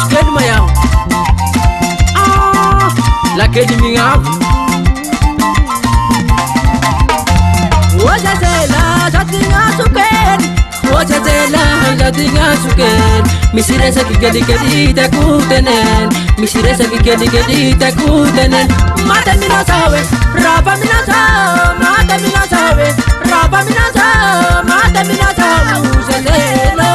kely maiaho lakely mignavo ojazela zatignatsokely ojazela zatignatsokely misy resaky kelikely tiako tenen misy resaky kelikely tiako tenen mata minaza hoe rapa minaza mata minaza hoe rapa minaza mata minaza ojazela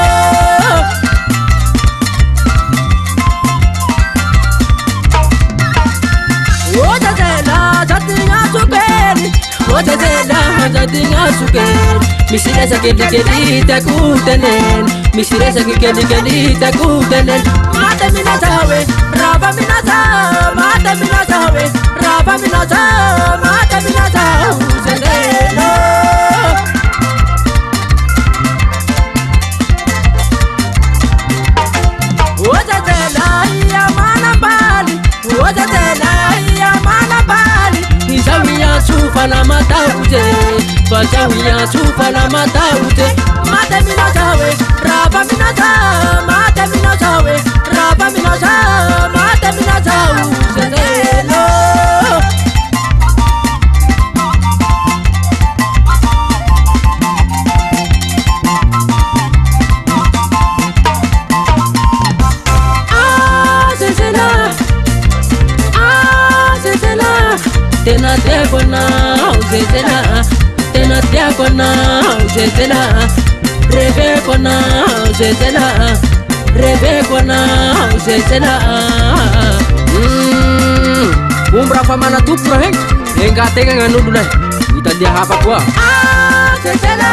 ojazela zatignatsokely ojazela zatignatsokely misy resaky kelikely tiako tenen misy resaky kelikely tiako tenen mata minaza hoe rapa minaza mata minaza hoe rapa minaza mata minaza ojazela ojazela ia manambali ojazela ia manambali izawiya sufala matauje fajawiya sufala matauje mata minaza we rapa minaza mata minaza we rapa minaza mata minaza ujazela tena tiako anao zezela tena tiako anao zezela reveko anao zezela reveko anao zezela omby raha fa manatompo raha hegny engategna gnan'olo lay hitadia hafa koa zezela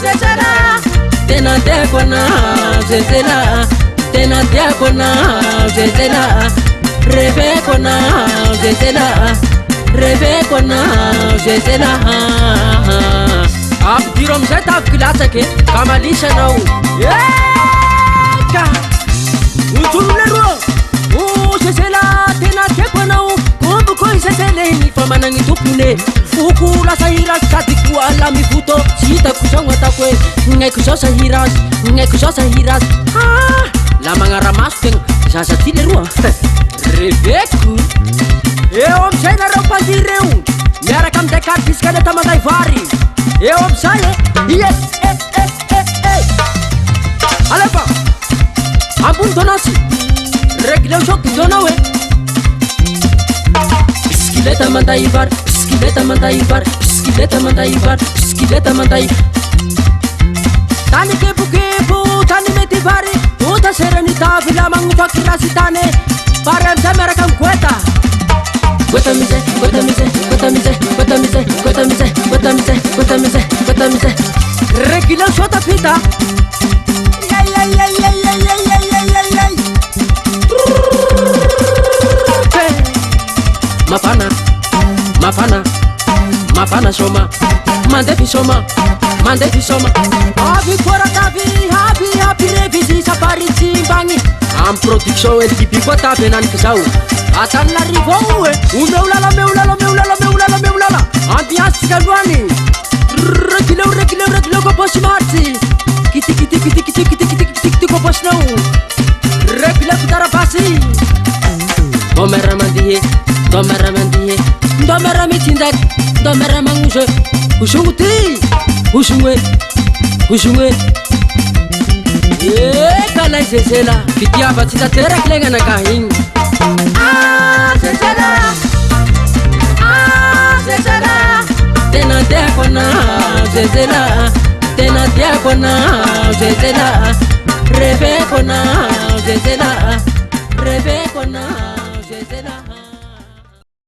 zezela tena tiako anao zezela tena tiako anao zezela reveko anao zezela reveko anao zezela ampidiro amizay tafiky latsaky ka malisanao eka ojolo leroa o zezela tena tiako anao omby koa zezela igny fa managny tompone foko lasa hirazy sady koa lamy foto tsy hitako zao gn'atako hoe gnaiko zao sahirazy gnaiko zao sahirazy la magnaramaso tegna zaza ty leroa reveko eo amizay nareo mpandireo miaraka amizay kady bisikileta manday vary eo amizay alefa ambony donasy regleo soky donao e bisikileta manday vary bisikileta manday vary bisikileta manday vary bisikileta manday tany kebokebo tany mety vary otaserany tavy la magnofaky rasy tany vary amizay miaraka amy goeta goeta mizay goeta mizay goeta mizay goeta mizay goeta mizay goeta mizay goeta mizay goeta mizay regleo sota pita mafana mafana mafana soma mandefi soma mandefi soma avy koratavy havy hampirevisi safaritsy mbagny am production LTP koa tavy ananiky zao atanynarivo ao e omeolala meolala meolala meolala meolala ambiansitsika aloany regleo regleo regleo koposy martsy kitikitikitikitikitikitikitikiti koposinao regleo fitarabasy domera mandihe domera mandihe domera mitsindaky domera magnozo osogno ty osogno e osogno e kalay zezela fitiava tsy tateraky le gnanakahy igny zezela zezela tena tiako anao zezela tena tiako anao zezela reveko anao zezela reveko anao